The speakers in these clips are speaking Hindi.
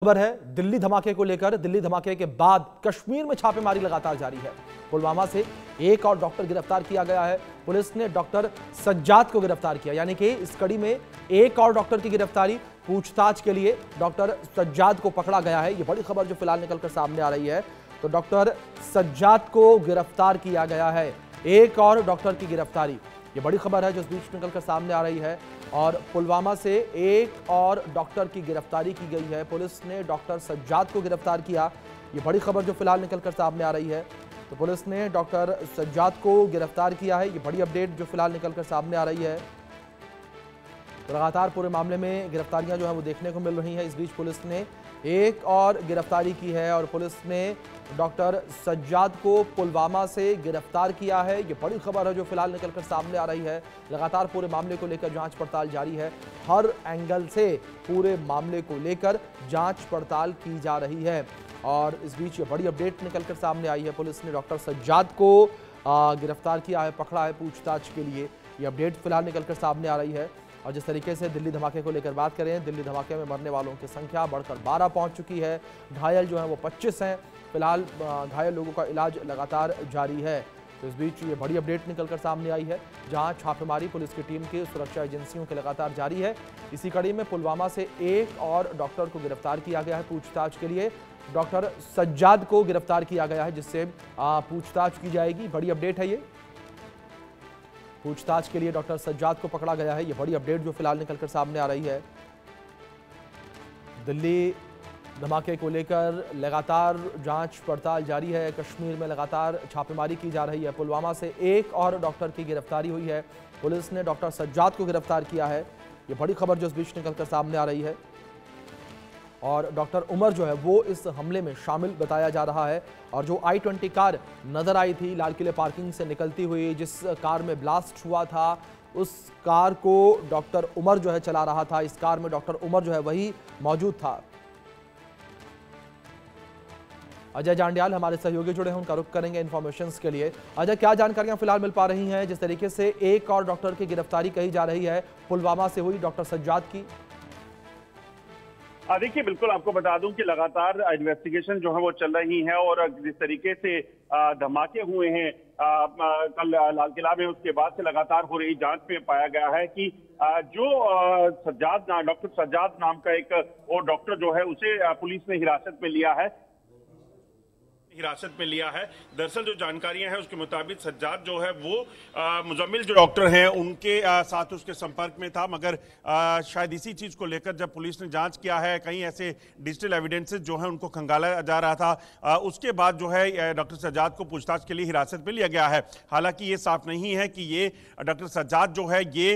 खबर है दिल्ली धमाके को लेकर। दिल्ली धमाके के बाद कश्मीर में छापेमारी लगातार जारी है। पुलवामा से एक और डॉक्टर गिरफ्तार किया गया है। पुलिस ने डॉक्टर सज्जाद को गिरफ्तार किया, यानी कि इस कड़ी में एक और डॉक्टर की गिरफ्तारी। पूछताछ के लिए डॉक्टर सज्जाद को पकड़ा गया है। यह बड़ी खबर जो फिलहाल निकलकर सामने आ रही है। तो डॉक्टर सज्जाद को गिरफ्तार किया गया है, एक और डॉक्टर की गिरफ्तारी। ये बड़ी खबर है जो इस बीच निकलकर सामने आ रही है। और पुलवामा से एक और डॉक्टर की गिरफ्तारी की गई है। पुलिस ने डॉक्टर सज्जाद को गिरफ्तार किया। ये बड़ी खबर जो फिलहाल निकलकर सामने आ रही है। तो पुलिस ने डॉक्टर सज्जाद को गिरफ्तार किया है। ये बड़ी अपडेट जो फिलहाल निकलकर सामने आ रही है। तो लगातार पूरे मामले में गिरफ्तारियां जो है वो देखने को मिल रही हैं। इस बीच पुलिस ने एक और गिरफ्तारी की है और पुलिस ने डॉक्टर सज्जाद को पुलवामा से गिरफ्तार किया है। ये बड़ी खबर है जो फिलहाल निकलकर सामने आ रही है। लगातार पूरे मामले को लेकर जांच पड़ताल जारी है। हर एंगल से पूरे मामले को लेकर जांच पड़ताल की जा रही है। और इस बीच ये बड़ी अपडेट निकलकर सामने आई है। पुलिस ने डॉक्टर सज्जाद को गिरफ्तार किया है, पकड़ा है पूछताछ के लिए। ये अपडेट फिलहाल निकलकर सामने आ रही है। और जिस तरीके से दिल्ली धमाके को लेकर बात करें, दिल्ली धमाके में मरने वालों की संख्या बढ़कर 12 पहुंच चुकी है। घायल जो है वो 25 हैं। फिलहाल घायल लोगों का इलाज लगातार जारी है। तो इस बीच ये बड़ी अपडेट निकलकर सामने आई है, जहां छापेमारी पुलिस की टीम की सुरक्षा एजेंसियों के लगातार जारी है। इसी कड़ी में पुलवामा से एक और डॉक्टर को गिरफ्तार किया गया है पूछताछ के लिए। डॉक्टर सज्जाद को गिरफ्तार किया गया है, जिससे पूछताछ की जाएगी। बड़ी अपडेट है ये। पूछताछ के लिए डॉक्टर सज्जाद को पकड़ा गया है। ये बड़ी अपडेट जो फिलहाल निकलकर सामने आ रही है। दिल्ली धमाके को लेकर लगातार जांच पड़ताल जारी है। कश्मीर में लगातार छापेमारी की जा रही है। पुलवामा से एक और डॉक्टर की गिरफ्तारी हुई है। पुलिस ने डॉक्टर सज्जाद को गिरफ्तार किया है। ये बड़ी खबर जो इस बीच निकलकर सामने आ रही है। और डॉक्टर उमर जो है वो इस हमले में शामिल बताया जा रहा है। और जो I-20 कार नजर आई थी लाल किले पार्किंग से निकलती हुई, जिस कार में ब्लास्ट हुआ था, उस कार को डॉक्टर उमर जो है चला रहा था। इस कार में डॉक्टर उमर जो है वही मौजूद था। अजय जांडियाल हमारे सहयोगी जुड़े हैं, उनका रुख करेंगे इन्फॉर्मेशन के लिए। अजय, क्या जानकारियां फिलहाल मिल पा रही हैं जिस तरीके से एक और डॉक्टर की गिरफ्तारी कही जा रही है पुलवामा से हुई डॉक्टर सज्जाद की? देखिए, बिल्कुल आपको बता दूं कि लगातार इन्वेस्टिगेशन जो है वो चल रही है। और जिस तरीके से धमाके हुए हैं कल लाल किला में, उसके बाद से लगातार हो रही जांच में पाया गया है कि जो डॉक्टर सज्जाद नाम का एक वो डॉक्टर जो है उसे पुलिस ने हिरासत में लिया है। दरअसल जो जानकारियां हैं उसके मुताबिक सज्जाद जो है वो मुजम्मिल जो डॉक्टर हैं उनके साथ उसके संपर्क में था। मगर शायद इसी चीज को लेकर जब पुलिस ने जांच किया है, कहीं ऐसे डिजिटल एविडेंसेस जो है उनको खंगाला जा रहा था। उसके बाद जो है डॉक्टर सज्जाद को पूछताछ के लिए हिरासत में लिया गया है। हालांकि ये साफ नहीं है कि ये डॉक्टर सज्जाद जो है ये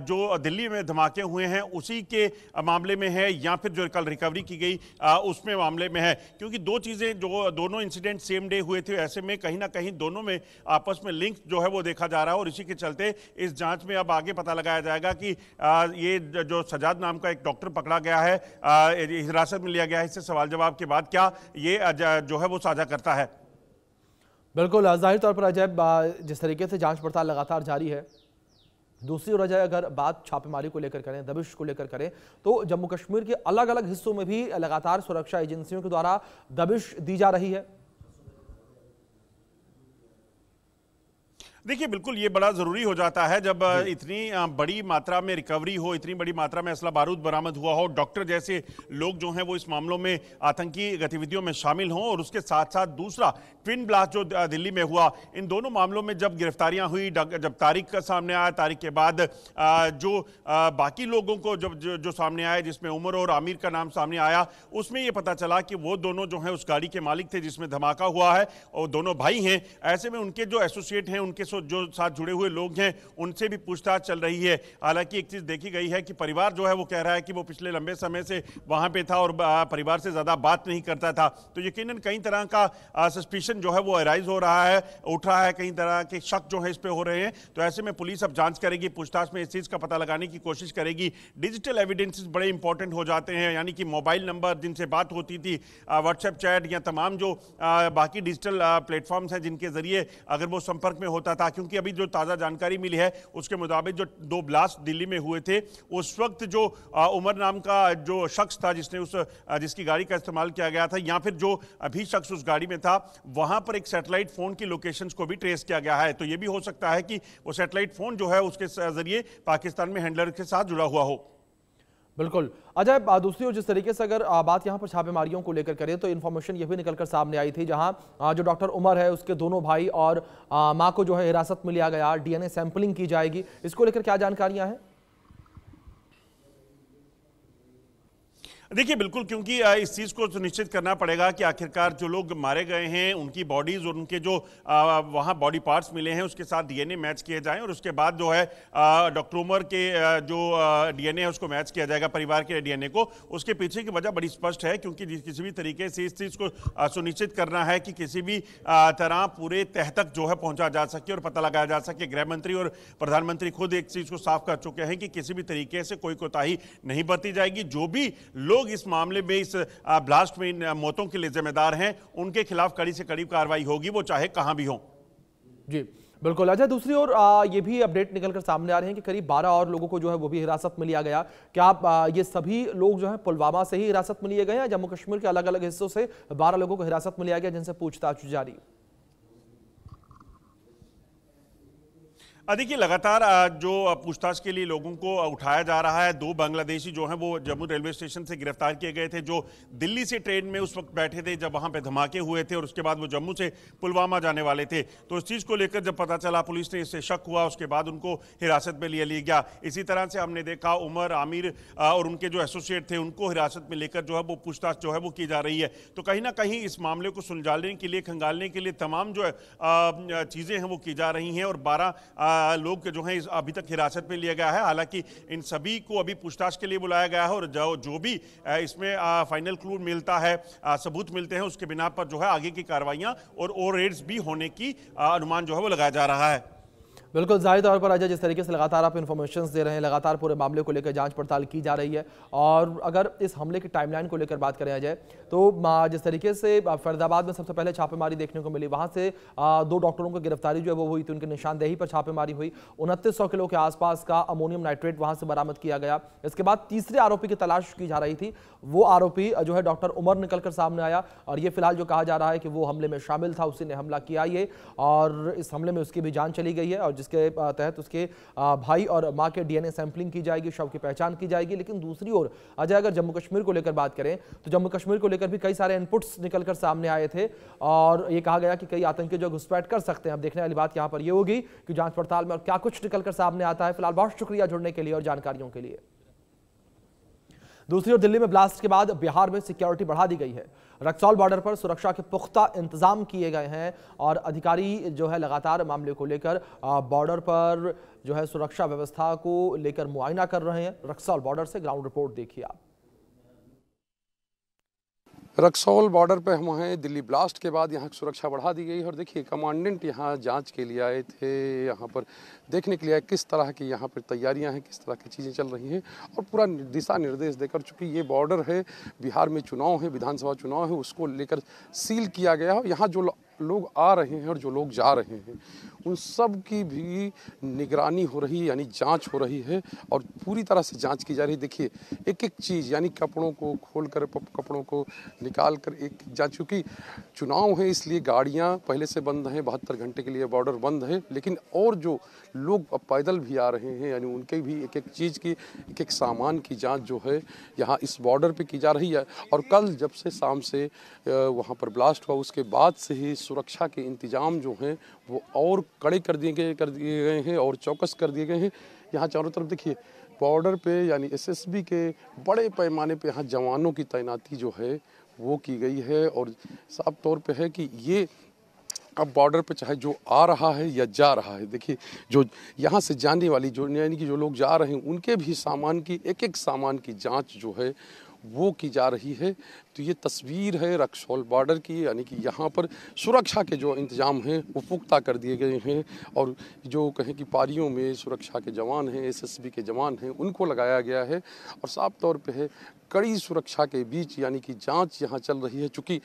जो दिल्ली में धमाके हुए हैं उसी के मामले में है या फिर जो कल रिकवरी की गई उसमें मामले में है, क्योंकि दो चीजें जो दोनों इंसिडेंट सेम डे हुए थे। ऐसे में कहीं ना कहीं दोनों में आपस में लिंक जो है वो देखा जा रहा है। और इसी के चलते इस जांच में अब आगे पता लगाया जाएगा कि ये जो सज्जाद नाम का एक डॉक्टर पकड़ा गया है, हिरासत में लिया गया है, इससे सवाल जवाब के बाद क्या ये जो है वो साझा करता है। बिल्कुल, जाहिर तौर पर अजय, जिस तरीके से जांच पड़ताल लगातार जारी है, दूसरी ओर अजय अगर बात छापेमारी को लेकर करें, दबिश को लेकर करें, तो जम्मू कश्मीर के अलग अलग हिस्सों में भी लगातार सुरक्षा एजेंसियों के द्वारा दबिश दी जा रही है। देखिए, बिल्कुल ये बड़ा जरूरी हो जाता है जब इतनी बड़ी मात्रा में रिकवरी हो, इतनी बड़ी मात्रा में असला बारूद बरामद हुआ हो, डॉक्टर जैसे लोग जो हैं वो इस मामलों में आतंकी गतिविधियों में शामिल हों। और उसके साथ साथ दूसरा ट्विन ब्लास्ट जो दिल्ली में हुआ, इन दोनों मामलों में जब गिरफ्तारियां हुई, जब तारीख का सामने आया, तारीख के बाद जो बाकी लोगों को जो सामने आया, जिसमें उमर और आमिर का नाम सामने आया, उसमें यह पता चला कि वो दोनों जो है उस गाड़ी के मालिक थे जिसमें धमाका हुआ है, और दोनों भाई हैं। ऐसे में उनके जो एसोसिएट हैं, उनके जो साथ जुड़े हुए लोग हैं, उनसे भी पूछताछ चल रही है। हालांकि एक चीज देखी गई है कि परिवार जो है वो कह रहा है कि वो पिछले लंबे समय से वहां पे था और परिवार से ज्यादा बात नहीं करता था। तो यकीनन कई तरह का सस्पिशन जो है वो अराइज हो रहा है, उठ रहा है, कई तरह के शक जो है इस पे हो रहे हैं। तो ऐसे में पुलिस अब जांच करेगी, पूछताछ में इस चीज का पता लगाने की कोशिश करेगी। डिजिटल एविडेंसेस बड़े इंपॉर्टेंट हो जाते हैं, यानी कि मोबाइल नंबर जिनसे बात होती थी, व्हाट्सएप चैट या तमाम जो बाकी डिजिटल प्लेटफॉर्म्स हैं जिनके जरिए अगर वो संपर्क में होता पता, क्योंकि अभी जो ताज़ा जानकारी मिली है उसके मुताबिक जो 2 ब्लास्ट दिल्ली में हुए थे उस वक्त जो उमर नाम का जो शख्स था जिसकी गाड़ी का इस्तेमाल किया गया था, या फिर जो अभी शख्स उस गाड़ी में था, वहां पर एक सैटेलाइट फोन की लोकेशंस को भी ट्रेस किया गया है। तो यह भी हो सकता है कि वो सैटेलाइट फोन जो है उसके जरिए पाकिस्तान में हैंडलर के साथ जुड़ा हुआ हो। बिल्कुल अजय, दूसरी ओर जिस तरीके से अगर बात यहां पर छापेमारियों को लेकर करें तो इन्फॉर्मेशन यह भी निकलकर सामने आई थी, जहां जो डॉक्टर उमर है उसके दोनों भाई और मां को जो है हिरासत में लिया गया, डीएनए सैंपलिंग की जाएगी, इसको लेकर क्या जानकारियां हैं? देखिए बिल्कुल, क्योंकि इस चीज़ को सुनिश्चित करना पड़ेगा कि आखिरकार जो लोग मारे गए हैं उनकी बॉडीज और उनके जो वहाँ बॉडी पार्ट्स मिले हैं उसके साथ डीएनए मैच किए जाएं, और उसके बाद जो है डॉक्टर उमर के जो डीएनए है उसको मैच किया जाएगा परिवार के डीएनए को। उसके पीछे की वजह बड़ी स्पष्ट है, क्योंकि किसी भी तरीके से इस चीज़ को सुनिश्चित करना है कि किसी भी तरह पूरे तह तक जो है पहुँचा जा सके और पता लगाया जा सके। गृह मंत्री और प्रधानमंत्री खुद एक चीज़ को साफ कर चुके हैं कि किसी भी तरीके से कोई कोताही नहीं बरती जाएगी। जो भी लोग इस मामले में, इस ब्लास्ट में इन मौतों के लिए जिम्मेदार हैं, उनके खिलाफ कड़ी से कड़ी कार्रवाई होगी, वो चाहे कहां भी हो। जी बिल्कुल अजय, दूसरी ओर ये भी अपडेट निकलकर सामने आ रहे हैं कि करीब 12 और लोगों को जो है वो भी हिरासत में लिया गया। क्या ये सभी लोग जो है पुलवामा से ही हिरासत में लिए गए हैं? जम्मू कश्मीर के अलग अलग हिस्सों से 12 लोगों को हिरासत में लिया गया जिनसे पूछताछ जारी? देखिए लगातार जो पूछताछ के लिए लोगों को उठाया जा रहा है। 2 बांग्लादेशी जो हैं वो जम्मू रेलवे स्टेशन से गिरफ्तार किए गए थे, जो दिल्ली से ट्रेन में उस वक्त बैठे थे जब वहां पे धमाके हुए थे, और उसके बाद वो जम्मू से पुलवामा जाने वाले थे। तो इस चीज़ को लेकर जब पता चला, पुलिस ने इससे शक हुआ, उसके बाद उनको हिरासत में लिया गया। इसी तरह से हमने देखा उमर, आमिर और उनके जो एसोसिएट थे उनको हिरासत में लेकर जो है वो पूछताछ जो है वो की जा रही है। तो कहीं ना कहीं इस मामले को सुलझाने के लिए, खंगालने के लिए तमाम जो है चीज़ें हैं वो की जा रही हैं, और 12 लोग जो हैं अभी तक हिरासत में लिया गया है। हालांकि इन सभी को अभी पूछताछ के लिए बुलाया गया है, और जो भी इसमें फाइनल क्लू मिलता है, सबूत मिलते हैं, उसके बिना पर जो है आगे की कार्रवाइयां और रेड्स भी होने की अनुमान जो है वो लगाया जा रहा है। बिल्कुल जाहिर तौर पर अजय, जिस तरीके से लगातार आप इन्फॉर्मेशन दे रहे हैं, लगातार पूरे मामले को लेकर जांच पड़ताल की जा रही है, और अगर इस हमले की टाइमलाइन को लेकर बात करें अजय, तो जिस तरीके से फरीदाबाद में सबसे पहले छापेमारी देखने को मिली, वहां से 2 डॉक्टरों की गिरफ्तारी जो है वो हुई थी, उनकी निशानदेही पर छापेमारी हुई, 2900 किलो के आसपास का अमोनियम नाइट्रेट वहां से बरामद किया गया। इसके बाद तीसरे आरोपी की तलाश की जा रही थी, वो आरोपी जो है डॉक्टर उमर निकलकर सामने आया, और ये फिलहाल जो कहा जा रहा है कि वो हमले में शामिल था, उसी ने हमला किया ये, और इस हमले में उसकी भी जान चली गई है, और जिसके तहत उसके भाई और मां के डीएनए सैंपलिंग की जाएगी, शव की पहचान की जाएगी। लेकिन दूसरी ओर अजय, अगर जम्मू कश्मीर को लेकर बात करें तो जम्मू कश्मीर को लेकर भी कई सारे इनपुट्स निकलकर सामने आए थे, और ये कहा गया कि कई आतंकी जो घुसपैठ कर सकते हैं। अब देखने वाली बात यहां पर यह होगी कि जांच पड़ताल में और क्या कुछ निकलकर सामने आता है। फिलहाल बहुत शुक्रिया जुड़ने के लिए और जानकारियों के लिए। दूसरी ओर दिल्ली में ब्लास्ट के बाद बिहार में सिक्योरिटी बढ़ा दी गई है। रक्सौल बॉर्डर पर सुरक्षा के पुख्ता इंतजाम किए गए हैं, और अधिकारी जो है लगातार मामले को लेकर बॉर्डर पर जो है सुरक्षा व्यवस्था को लेकर मुआयना कर रहे हैं। रक्सौल बॉर्डर से ग्राउंड रिपोर्ट देखिए आप। रक्सौल बॉर्डर पे हम हैं। दिल्ली ब्लास्ट के बाद यहाँ सुरक्षा बढ़ा दी गई है, और देखिए कमांडेंट यहाँ जांच के लिए आए थे, यहाँ पर देखने के लिए आए किस तरह की यहाँ पर तैयारियां हैं, किस तरह की चीज़ें चल रही हैं, और पूरा दिशा निर्देश देकर, चूँकि ये बॉर्डर है, बिहार में चुनाव है, विधानसभा चुनाव है, उसको लेकर सील किया गया है। यहाँ जो लोग आ रहे हैं और जो लोग जा रहे हैं उन सब की भी निगरानी हो रही है, यानी जांच हो रही है, और पूरी तरह से जांच की जा रही है। देखिए एक एक चीज़, यानी कपड़ों को खोलकर, कपड़ों को निकाल कर एक जांच, क्योंकि चुनाव है इसलिए गाड़ियां पहले से बंद हैं, 72 घंटे के लिए बॉर्डर बंद है, लेकिन और जो लोग अब पैदल भी आ रहे हैं, यानी उनके भी एक एक चीज़ की, एक एक सामान की जाँच जो है यहाँ इस बॉर्डर पर की जा रही है। और कल जब से शाम से वहाँ पर ब्लास्ट हुआ, उसके बाद से ही सुरक्षा के इंतजाम जो हैं वो और कड़े कर दिए गए हैं और चौकस कर दिए गए हैं। यहाँ चारों तरफ देखिए बॉर्डर पे, यानी एसएसबी के बड़े पैमाने पे यहाँ जवानों की तैनाती जो है वो की गई है, और साफ तौर पे है कि ये अब बॉर्डर पे चाहे जो आ रहा है या जा रहा है, देखिए जो यहाँ से जाने वाली, जो यानी कि जो लोग जा रहे हैं, उनके भी सामान की, एक एक सामान की जाँच जो है वो की जा रही है। तो ये तस्वीर है रक्सौल बॉर्डर की, यानी कि यहाँ पर सुरक्षा के जो इंतजाम हैं वो पुख्ता कर दिए गए हैं, और जो कहें कि पारियों में सुरक्षा के जवान हैं, एसएसबी के जवान हैं, उनको लगाया गया है। और साफ तौर पे है कड़ी सुरक्षा के बीच यानी कि जांच यहाँ चल रही है। चूँकि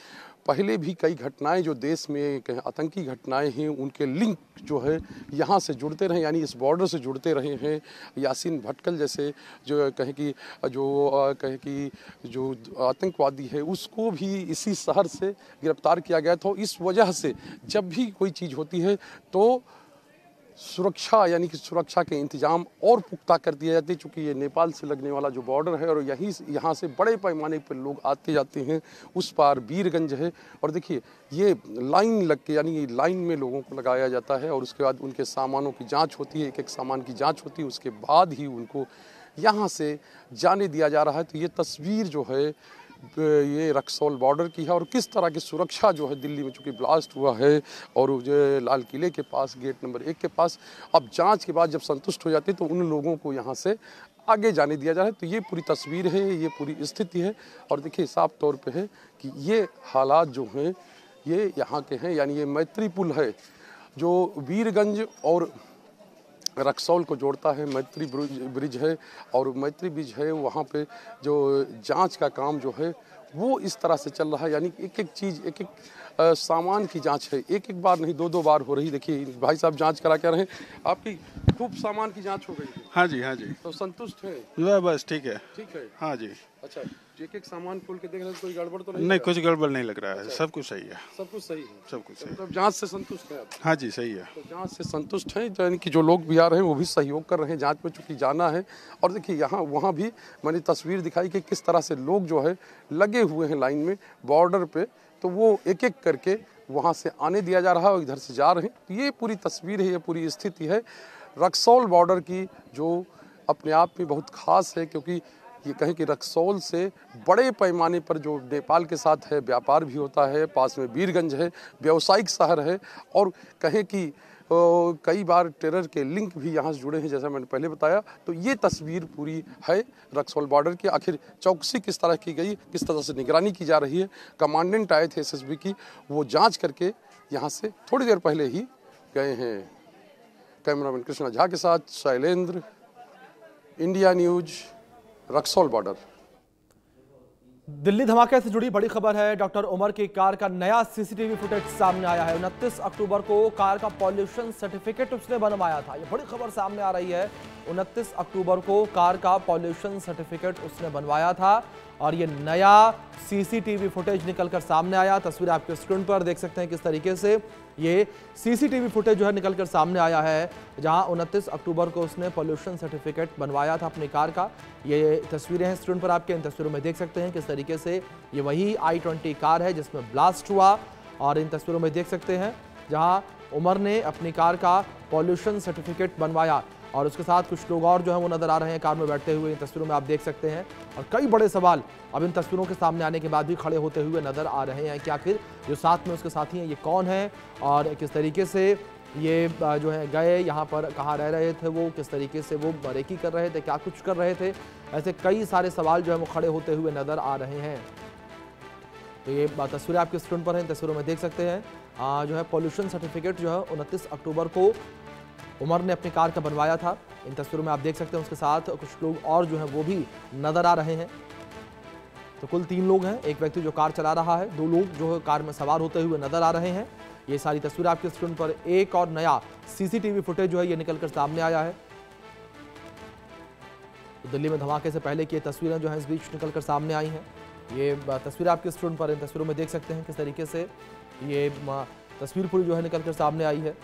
पहले भी कई घटनाएं जो देश में आतंकी घटनाएं हैं उनके लिंक जो है यहाँ से जुड़ते रहे, यानी इस बॉर्डर से जुड़ते रहे हैं। यासीन भटकल जैसे जो कहें कि जो आतंकवादी है उसको भी इसी शहर से गिरफ्तार किया गया था। इस वजह से जब भी कोई चीज़ होती है तो सुरक्षा यानी कि सुरक्षा के इंतजाम और पुख्ता कर दिए जाते हैं। चूँकि ये नेपाल से लगने वाला जो बॉर्डर है और यहाँ से बड़े पैमाने पर लोग आते जाते हैं। उस पार वीरगंज है और देखिए ये लाइन लग के यानी लाइन में लोगों को लगाया जाता है और उसके बाद उनके सामानों की जांच होती है, एक एक सामान की जांच होती है, उसके बाद ही उनको यहाँ से जाने दिया जा रहा है। तो ये तस्वीर जो है ये रक्सौल बॉर्डर की है और किस तरह की सुरक्षा जो है दिल्ली में चूँकि ब्लास्ट हुआ है और जो लाल किले के पास गेट नंबर 1 के पास अब जांच के बाद जब संतुष्ट हो जाते तो उन लोगों को यहाँ से आगे जाने दिया जा रहा है। तो ये पूरी तस्वीर है, ये पूरी स्थिति है और देखिए साफ तौर पे है कि ये हालात जो हैं ये यहाँ के हैं। यानी ये मैत्री पुल है जो वीरगंज और रक्सौल को जोड़ता है, मैत्री ब्रिज है और मैत्री ब्रिज है वहाँ पे जो जांच का काम जो है वो इस तरह से चल रहा है। यानी एक एक चीज़ एक एक सामान की जांच है, एक एक बार नहीं दो दो बार हो रही। देखिए भाई साहब जांच करा के रहे हैं, आपकी खूब सामान की जांच हो गई है। हाँ जी, हाँ जी। तो संतुष्ट है? बस ठीक है। ठीक है, हाँ जी। अच्छा, एक एक सामान खोल के देख रहे हैं, कोई गड़बड़ तो नहीं? नहीं, कुछ गड़बड़ नहीं लग रहा है। सब कुछ सही है। सब कुछ सही है। सब कुछ सही है। तो जांच से संतुष्ट है आप? हाँ जी, सही है। तो जांच से संतुष्ट हैं, यानी कि जो लोग भी आ रहे हैं वो भी सहयोग कर रहे हैं जांच में, चूँकि जाना है। और देखिए यहाँ वहाँ भी मैंने तस्वीर दिखाई कि किस तरह से लोग जो है लगे हुए हैं लाइन में बॉर्डर पे, तो वो एक एक करके वहाँ से आने दिया जा रहा है और इधर से जा रहे हैं। तो ये पूरी तस्वीर है, ये पूरी स्थिति है रक्सौल बॉर्डर की, जो अपने आप में बहुत खास है। क्योंकि ये कहें कि रक्सौल से बड़े पैमाने पर जो नेपाल के साथ है व्यापार भी होता है, पास में वीरगंज है, व्यावसायिक शहर है और कहें कि कई बार टेरर के लिंक भी यहाँ से जुड़े हैं, जैसा मैंने पहले बताया। तो ये तस्वीर पूरी है रक्सौल बॉर्डर की। आखिर चौकसी किस तरह की गई, किस तरह से निगरानी की जा रही है। कमांडेंट आए थे एसएसबी की, वो जांच करके यहाँ से थोड़ी देर पहले ही गए हैं। कैमरामैन कृष्णा झा के साथ Shailendra, India news, Raxaul border. Delhi धमाके से जुड़ी बड़ी खबर है। डॉक्टर उमर की कार का नया सीसीटीवी फुटेज सामने आया है। 29 अक्टूबर को कार का पॉल्यूशन सर्टिफिकेट उसने बनवाया था। ये बड़ी खबर सामने आ रही है। 29 अक्टूबर को कार का पॉल्यूशन सर्टिफिकेट उसने बनवाया था और ये नया सीसीटीवी फुटेज निकलकर सामने आया। तस्वीर आपके स्क्रीन पर देख सकते हैं किस तरीके से ये सीसीटीवी फुटेज जो है निकलकर सामने आया है, जहां 29 अक्टूबर को उसने पॉल्यूशन सर्टिफिकेट बनवाया था अपनी कार का। ये तस्वीरें हैं स्क्रीन पर आपके, इन तस्वीरों में देख सकते हैं किस तरीके से ये वही i20 कार है जिसमें ब्लास्ट हुआ। और इन तस्वीरों में देख सकते हैं जहां उमर ने अपनी कार का पॉल्यूशन सर्टिफिकेट बनवाया और उसके साथ कुछ लोग और जो है वो नजर आ रहे हैं कार में बैठते हुए। इन तस्वीरों में आप देख सकते हैं और कई बड़े सवाल अब इन तस्वीरों के सामने आने के बाद भी खड़े होते हुए नजर आ रहे हैं कि आखिर जो साथ में उसके साथी हैं ये कौन है और किस तरीके से ये जो है गए यहाँ पर, कहाँ रह रहे थे वो, किस तरीके से वो रेकी कर रहे थे, क्या कुछ कर रहे थे। ऐसे कई सारे सवाल जो है वो खड़े होते हुए नजर आ रहे हैं। तो ये तस्वीरें आपके स्क्रीन पर हैं, इन तस्वीरों में देख सकते हैं जो है पॉल्यूशन सर्टिफिकेट जो है 29 अक्टूबर को उमर ने अपनी कार का बनवाया था। इन तस्वीरों में आप देख सकते हैं उसके साथ कुछ लोग और जो हैं वो भी नजर आ रहे हैं। तो कुल 3 लोग हैं, एक व्यक्ति जो कार चला रहा है, 2 लोग जो है कार में सवार होते हुए नजर आ रहे हैं। ये सारी तस्वीर आपकी स्क्रीन पर। एक और नया सीसीटीवी फुटेज जो है ये निकलकर सामने आया है। तो दिल्ली में धमाके से पहले की तस्वीरें जो है इस बीच निकलकर सामने आई हैं। ये तस्वीर आपकी स्क्रीन पर, इन तस्वीरों में देख सकते हैं किस तरीके से ये तस्वीर पूरी जो है निकलकर सामने आई है।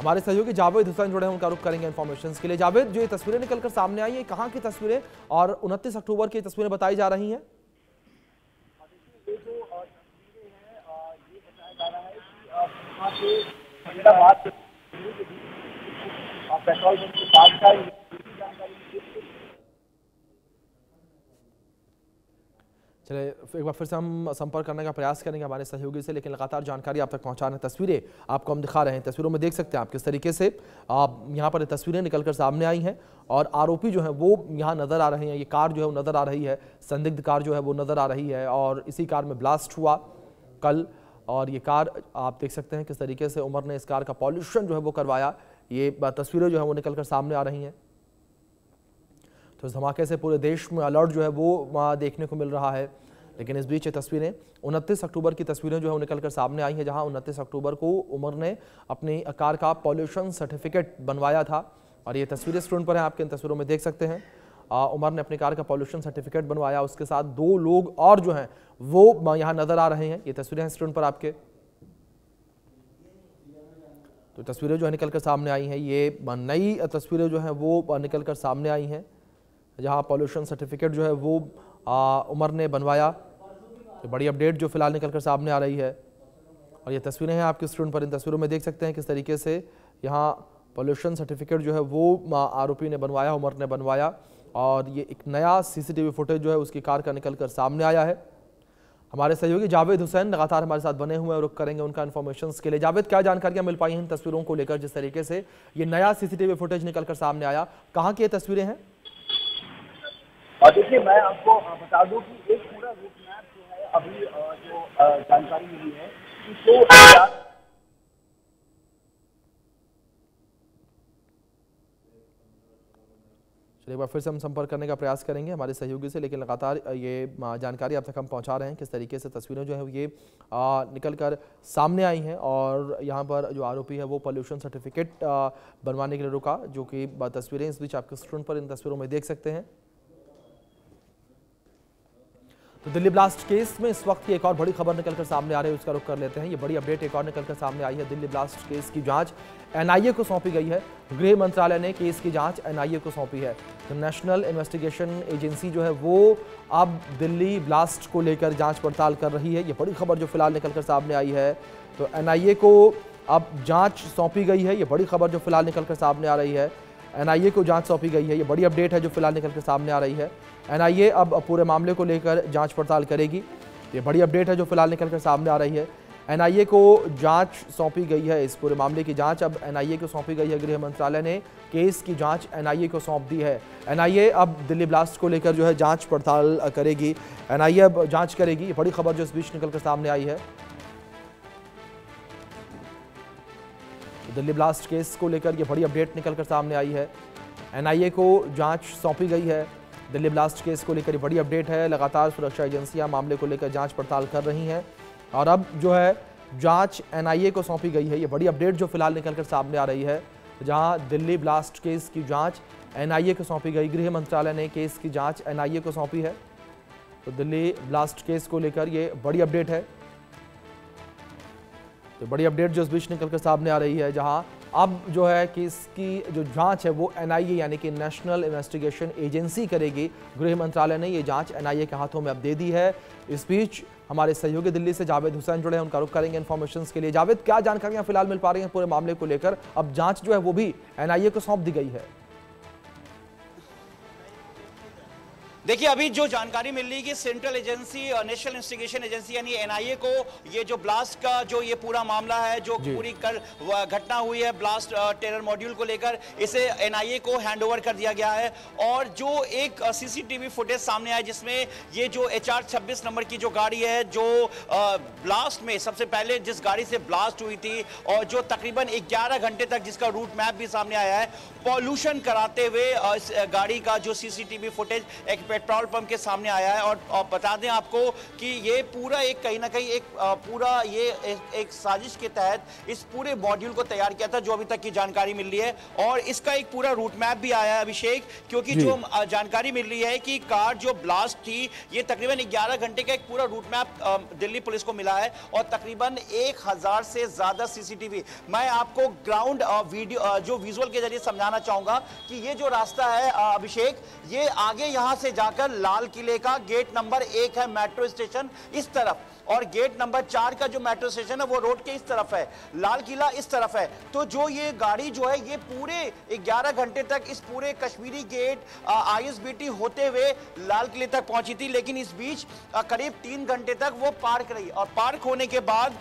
हमारे सहयोगी जावेद हुसैन जुड़े हैं, उनका रुख करेंगे इन्फॉर्मेशन के लिए। जावेद, जो ये तस्वीरें निकलकर सामने आई है कहाँ की तस्वीरें और 29 अक्टूबर की तस्वीरें बताई जा रही हैं? चले एक बार फिर से हम संपर्क करने का प्रयास करेंगे हमारे सहयोगी से, लेकिन लगातार जानकारी आप तक पहुंचाने तस्वीरें आपको हम दिखा रहे हैं। तस्वीरों में देख सकते हैं आप किस तरीके से यहाँ पर तस्वीरें निकलकर सामने आई हैं और आरोपी जो है वो यहाँ नज़र आ रहे हैं। ये कार जो है वो नज़र आ रही है, संदिग्ध कार जो है वो नज़र आ रही है और इसी कार में ब्लास्ट हुआ कल। और ये कार आप देख सकते हैं किस तरीके से उमर ने इस कार का पॉल्यूशन जो है वो करवाया। ये तस्वीरें जो है वो निकलकर सामने आ रही हैं। तो इस धमाके से पूरे देश में अलर्ट जो है वो देखने को मिल रहा है। लेकिन इस बीच ये तस्वीरें 29 अक्टूबर की तस्वीरें जो है निकल कर सामने आई हैं, जहां 29 अक्टूबर को उमर ने अपनी कार का पॉल्यूशन सर्टिफिकेट बनवाया था। और ये तस्वीरें स्क्रीन पर हैं, आपके इन तस्वीरों में देख सकते हैं। उमर ने अपनी कार का पॉल्यूशन सर्टिफिकेट बनवाया, उसके साथ 2 लोग और जो हैं वो यहाँ नजर आ रहे हैं। ये तस्वीरें हैं स्क्रीन पर आपके। तो तस्वीरें जो है निकल कर सामने आई हैं, ये नई तस्वीरें जो हैं वो निकल कर सामने आई हैं, जहाँ पॉल्यूशन सर्टिफिकेट जो है वो उमर ने बनवाया। तो बड़ी अपडेट जो फिलहाल निकल कर सामने आ रही है। और ये तस्वीरें हैं आपकी स्क्रीन पर। इन तस्वीरों में देख सकते हैं किस तरीके से यहाँ पॉल्यूशन सर्टिफिकेट जो है वो आरोपी ने बनवाया, उमर ने बनवाया। और ये एक नया सीसीटीवी फुटेज जो है उसकी कार का निकल कर सामने आया है। हमारे सहयोगी जावेद हुसैन लगातार हमारे साथ बने हुए हैं, रुक करेंगे उनका इन्फॉर्मेशन के लिए। जावेद, क्या जानकारियां मिल पाई हैं इन तस्वीरों को लेकर, जिस तरीके से ये नया सीसीटीवी फुटेज निकल कर सामने आया, कहाँ की ये तस्वीरें हैं? देखिए, मैं आपको बता दूं कि एक पूरा रूट मैप जो है अभी जो जानकारी मिली है तो एक बार फिर से हम संपर्क करने का प्रयास करेंगे हमारे सहयोगी से, लेकिन लगातार ये जानकारी आप तक हम पहुंचा रहे हैं किस तरीके से तस्वीरें जो है ये निकल कर सामने आई हैं। और यहां पर जो आरोपी है वो पॉल्यूशन सर्टिफिकेट बनवाने के लिए रुका, जो कि तस्वीरें इस बीच आपके स्क्रीन पर इन तस्वीरों में देख सकते हैं। तो दिल्ली ब्लास्ट केस में इस वक्त की एक और बड़ी खबर निकलकर सामने आ रही है, उसका रुख कर लेते हैं। ये बड़ी अपडेट एक और निकलकर सामने आई है। दिल्ली ब्लास्ट केस की जांच एनआईए को सौंपी गई है। गृह मंत्रालय ने केस की जांच एनआईए को सौंपी है। तो नेशनल इन्वेस्टिगेशन एजेंसी जो है वो अब दिल्ली ब्लास्ट को लेकर जांच पड़ताल कर रही है। ये बड़ी खबर जो फिलहाल निकलकर सामने आई है। तो एनआईए को अब जांच सौंपी गई है। ये बड़ी खबर जो फिलहाल निकलकर सामने आ रही है। एनआईए को जांच सौंपी गई है। ये बड़ी अपडेट है जो फिलहाल निकलकर सामने आ रही है। एनआईए अब पूरे मामले को लेकर जांच पड़ताल करेगी। ये बड़ी अपडेट है जो फिलहाल निकलकर सामने आ रही है। एनआईए को जांच सौंपी गई है। इस पूरे मामले की जांच अब एनआईए को सौंपी गई है। गृह मंत्रालय ने केस की जांच एनआईए को सौंप दी है। एनआईए अब दिल्ली ब्लास्ट को लेकर जो है जांच पड़ताल करेगी। एनआईए अब जांच करेगी। ये बड़ी खबर जो इस बीच निकलकर सामने आई है। दिल्ली ब्लास्ट केस को लेकर ये बड़ी अपडेट निकलकर सामने आई है। एनआईए को जांच सौंपी गई है। दिल्ली ब्लास्ट केस को लेकर बड़ी अपडेट है। लगातार सुरक्षा एजेंसियां मामले को लेकर जांच पड़ताल कर रही हैं और अब जो है जांच एनआईए को सौंपी गई है। ये बड़ी अपडेट जो फिलहाल निकलकर सामने आ रही है, जहां दिल्ली ब्लास्ट केस की जांच एनआईए को सौंपी गई। गृह मंत्रालय ने केस की जांच एनआईए को सौंपी है। तो दिल्ली ब्लास्ट केस को लेकर ये बड़ी अपडेट है। तो बड़ी अपडेट जो इस बीच निकलकर सामने आ रही है, जहां अब जो है कि इसकी जो जांच है वो एनआईए यानी कि नेशनल इन्वेस्टिगेशन एजेंसी करेगी। गृह मंत्रालय ने ये जांच एनआईए के हाथों में अब दे दी है। इस बीच हमारे सहयोगी दिल्ली से जावेद हुसैन जुड़े हैं, उनका रुख करेंगे इन्फॉर्मेशन के लिए। जावेद, क्या जानकारियां फिलहाल मिल पा रही हैं पूरे मामले को लेकर? अब जांच जो है वो भी एनआईए को सौंप दी गई है। देखिए, अभी जो जानकारी मिल रही है कि central agency national investigation agency यानी एनआईए को ये जो ब्लास्ट का जो ये पूरा मामला है, जो पूरी घटना हुई है ब्लास्ट टेरर मॉड्यूल को लेकर, इसे एनआईए को हैंडओवर कर दिया गया है। और जो एक सीसीटीवी फुटेज सामने आया जिसमें ये जो HR 26 नंबर की जो गाड़ी है, जो ब्लास्ट में सबसे पहले जिस गाड़ी से ब्लास्ट हुई थी और जो तकरीबन 11 घंटे तक जिसका रूट मैप भी सामने आया है, पॉल्यूशन कराते हुए इस गाड़ी का जो सीसीटीवी फुटेज एक पेट्रोल पंप के सामने आया है। और बता दें आपको कि ये पूरा एक कहीं ना कहीं एक पूरा ये एक साजिश के तहत इस पूरे मॉड्यूल को तैयार किया था, जो अभी तक की जानकारी मिल रही है। और इसका एक पूरा रूट मैप भी आया है अभिषेक, क्योंकि जो जानकारी मिल रही है कि कार जो ब्लास्ट थी ये तकरीबन 11 घंटे का एक पूरा रूट मैप दिल्ली पुलिस को मिला है और तकरीबन 1000 से ज्यादा सीसीटीवी। मैं आपको ग्राउंड वीडियो जो विजुअल के जरिए समझाना चाहूंगा कि ये जो रास्ता है अभिषेक, ये आगे यहां से जाकर लाल किले का गेट नंबर 1 है मेट्रो स्टेशन इस तरफ, और गेट नंबर 4 का जो मेट्रो स्टेशन है वो रोड के इस तरफ है, लाल किला इस तरफ है। तो जो ये गाड़ी जो है ये पूरे 11 घंटे तक इस पूरे कश्मीरी गेट ISBT होते हुए लाल किले तक पहुंची थी, लेकिन इस बीच करीब 3 घंटे तक वो पार्क रही और पार्क होने के बाद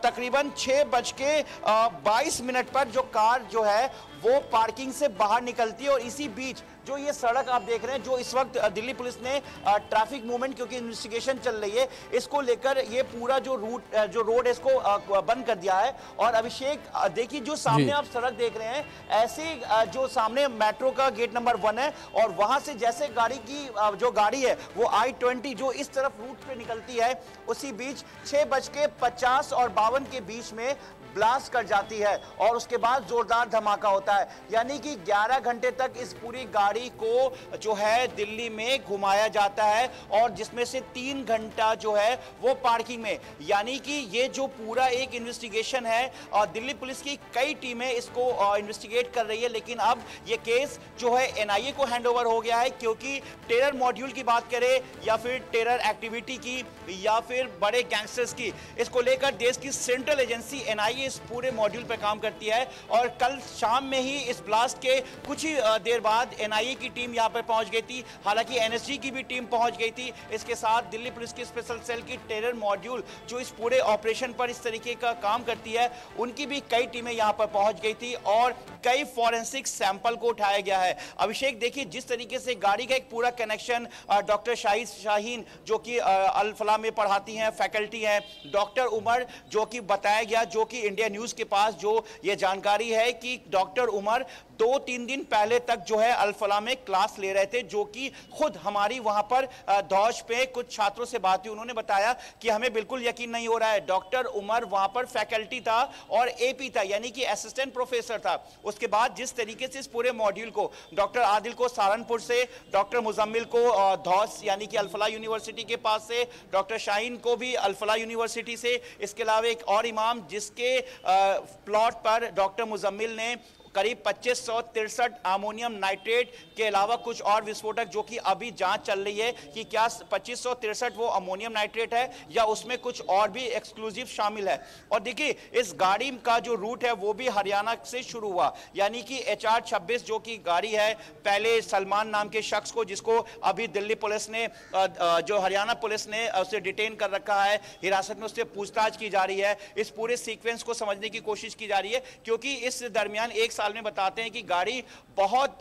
तकरीबन 6:22 पर जो कार जो है वो पार्किंग से बाहर निकलती है और इसी बीच जो ये सड़क आप देख रहे हैं, जो इस वक्त दिल्ली पुलिस ने ट्रैफिक मूवमेंट, क्योंकि इन्वेस्टिगेशन चल रही है, इसको लेकर ये पूरा जो रोड है इसको बंद कर दिया है। और अभिषेक देखिए जो सामने आप सड़क देख रहे हैं, ऐसे जो सामने मेट्रो का गेट नंबर 1 है और वहां से जैसे गाड़ी की जो गाड़ी है वो I-20 जो इस तरफ रूट पे निकलती है, उसी बीच 6:50 और 52 के बीच में ब्लास्ट कर जाती है और उसके बाद जोरदार धमाका होता है। यानी कि 11 घंटे तक इस पूरी गाड़ी को जो है दिल्ली में घुमाया जाता है और जिसमें से 3 घंटा जो है वो पार्किंग में। यानी कि ये जो पूरा एक इन्वेस्टिगेशन है और दिल्ली पुलिस की कई टीमें इसको इन्वेस्टिगेट कर रही है, लेकिन अब ये केस जो है NIA को हैंडओवर हो गया है, क्योंकि टेरर मॉड्यूल की बात करें या फिर टेरर एक्टिविटी की या फिर बड़े गैंगस्टर्स की, इसको लेकर देश की सेंट्रल एजेंसी NIA इस पूरे मॉड्यूल पर काम करती है। और कल शाम में ही इस ब्लास्ट के कुछ ही देर बाद NIA की टीम यहां पर पहुंच गई थी, हालांकि NSG की भी टीम पहुंच गई थी। इसके साथ दिल्ली पुलिस की स्पेशल सेल की टेरर मॉड्यूल जो इस पूरे ऑपरेशन पर इस तरीके का काम करती है, उनकी भी कई टीमें यहां पर पहुंच गई थी और कई फॉरेंसिक सैंपल को उठाया गया है। अभिषेक देखिए जिस तरीके से गाड़ी का एक पूरा कनेक्शन डॉक्टर शाहीन जो कि अल फलाह में पढ़ाती हैं, फैकल्टी हैं, डॉक्टर उमर जो कि बताया गया, जो कि इंडिया न्यूज के पास जो ये जानकारी है कि डॉक्टर उमर 2-3 दिन पहले तक जो है अल फलाह में क्लास ले रहे थे, जो कि खुद हमारी वहां पर धौश पे कुछ छात्रों से बात हुई, उन्होंने बताया कि हमें बिल्कुल यकीन नहीं हो रहा है। डॉक्टर उमर वहां पर फैकल्टी था और AP था, यानी कि असिस्टेंट प्रोफेसर था। उसके बाद जिस तरीके से इस पूरे मॉड्यूल को डॉक्टर आदिल को सहारनपुर से, डॉक्टर मुजम्मिल को धौस यानी कि अल फलाह यूनिवर्सिटी के पास से, डॉक्टर शाहीन को भी अल फलाह यूनिवर्सिटी से, इसके अलावा एक और इमाम जिसके प्लॉट पर डॉक्टर मुजम्मिल ने करीब 2563 अमोनियम नाइट्रेट के अलावा कुछ और विस्फोटक, जो कि अभी जांच चल रही है कि क्या 2563 वो अमोनियम नाइट्रेट है या उसमें कुछ और भी एक्सक्लूसिव शामिल है। और देखिए इस गाड़ी का जो रूट है वो भी हरियाणा से शुरू हुआ, यानी कि HR-26 जो कि गाड़ी है, पहले सलमान नाम के शख्स को, जिसको अभी दिल्ली पुलिस ने जो हरियाणा पुलिस ने उसे डिटेन कर रखा है, हिरासत में उससे पूछताछ की जा रही है। इस पूरे सीक्वेंस को समझने की कोशिश की जा रही है, क्योंकि इस दरमियान एक साल में बताते हैं कि गाड़ी बहुत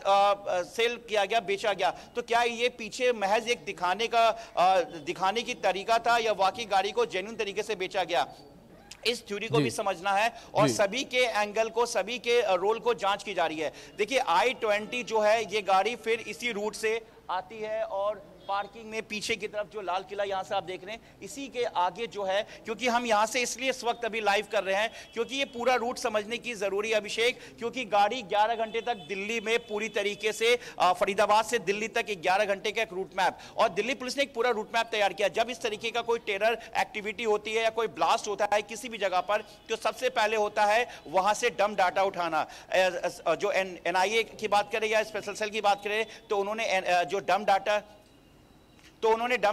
सेल किया गया, बेचा गया। तो क्या ये पीछे महज एक दिखाने की तरीका था या वाकई गाड़ी को जेन्युइन तरीके से बेचा गया? इस थ्योरी को भी समझना है और सभी के एंगल को, सभी के रोल को जांच की जा रही है। देखिए I-20 जो है ये गाड़ी फिर इसी रूट से आती है और पार्किंग में पीछे की तरफ जो लाल किला यहां से आप देख रहे हैं, इसी के आगे जो है, क्योंकि हम यहां से इसलिए इस वक्त अभी लाइव कर रहे हैं क्योंकि ये पूरा रूट समझने की जरूरी है अभिषेक, क्योंकि गाड़ी 11 घंटे तक दिल्ली में पूरी तरीके से फरीदाबाद से दिल्ली तक 11 घंटे का एक रूट मैप, और दिल्ली पुलिस ने एक पूरा रूट मैप तैयार किया। जब इस तरीके का कोई टेरर एक्टिविटी होती है या कोई ब्लास्ट होता है किसी भी जगह पर, तो सबसे पहले होता है वहां से डम डाटा उठाना। जो NIA की बात करें या स्पेशल सेल की बात करें तो उन्होंने जो डम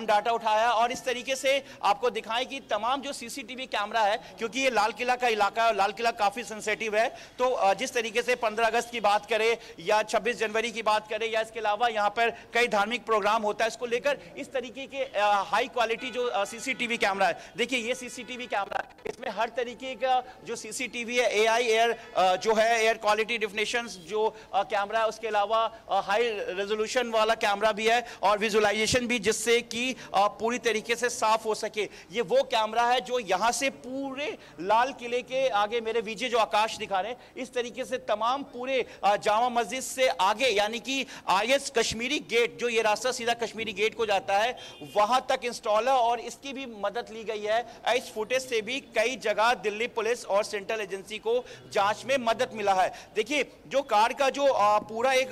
डाटा उठाया और इस तरीके से आपको दिखाएं कि तमाम जो CCTV कैमरा है, क्योंकि ये लाल किला का इलाका है और लाल किला काफी सेंसिटिव है, तो जिस तरीके से 15 अगस्त की बात करें या 26 जनवरी की बात करें या इसके अलावा यहाँ पर कई धार्मिक प्रोग्राम होता है, इसको लेकर इस तरीके के हाई क्वालिटी जो CCTV कैमरा है, देखिए ये CCTV कैमरा, इसमें हर तरीके का जो CCTV है, AI एयर जो है एयर क्वालिटी डिफिनेशन जो कैमरा है, उसके अलावा हाई रेजोल्यूशन वाला कैमरा भी है और विजुअलाइजेशन भी, से कि पूरी तरीके से साफ हो सके। ये वो कैमरा है जो यहां से पूरे लाल किले के आगे, मेरे वीजे जो आकाश दिखा रहे हैं, इस तरीके से तमाम पूरे जामा मस्जिद से आगे, यानी कि IS कश्मीरी गेट, जो ये रास्ता सीधा कश्मीरी गेट को जाता है, वहां तक इंस्टॉल है और इसकी भी मदद ली गई है। इस फुटेज से भी कई जगह दिल्ली पुलिस और सेंट्रल एजेंसी को जांच में मदद मिला है। देखिए जो कार का जो पूरा एक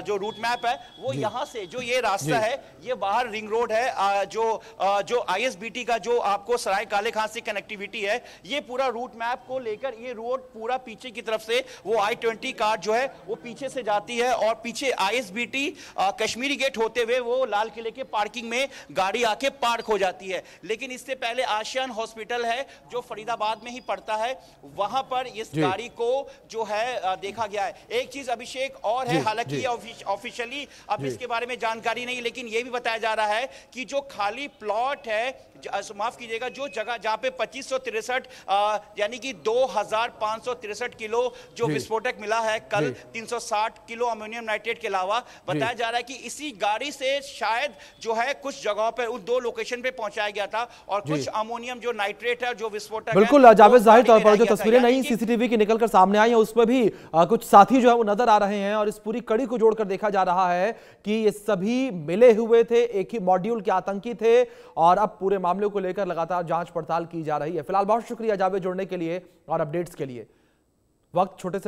जो रूट मैप है, वो यहां से जो ये रास्ता है, ये बाहर रिंग रोड है, जो ISBT का जो आपको सराय काले खान से कनेक्टिविटी है, ये पूरा रूट मैप को लेकर ये रोड पूरा पीछे की तरफ से वो I-20 कार जो है वो पीछे से जाती है और पीछे ISBT कश्मीरी गेट होते हुए वो लाल किले के पार्किंग में गाड़ी आके पार्क हो जाती है। लेकिन इससे पहले आशियान हॉस्पिटल है जो फरीदाबाद में ही पड़ता है, वहां पर इस गाड़ी को जो है देखा गया है। एक चीज अभिषेक और है, हालांकि ऑफिशियली अब इसके बारे में जानकारी नहीं, लेकिन यह भी बताया जा रहा है कि जो खाली प्लॉट है माफ कीजिएगा, जो जगह जहां पे 2563 यानी कि 2563 किलो जो विस्फोटक मिला है कल, 360 किलो अमोनियम नाइट्रेट के अलावा बताया जा रहा है कि इसी गाड़ी से शायद जो है कुछ जगहों पर उन 2 लोकेशन पे पहुंचाया गया था और कुछ अमोनियम जो नाइट्रेट है जो विस्फोटक है। बिल्कुल जावेद, जाहिर तौर पर जो तस्वीरें नई सीसीटीवी की निकलकर सामने आई है उसमें भी कुछ साथी जो है वो नजर आ रहे हैं और इस पूरी कड़ी को जोड़कर देखा जा रहा है कि ये सभी मिले हुए थे, एक ही मॉड्यूल के आतंकी थे और अब पूरे मामले को लेकर लगातार जांच पड़ताल की जा रही है। फिलहाल बहुत शुक्रिया जावेद जुड़ने के लिए और अपडेट्स के लिए। वक्त छोटे से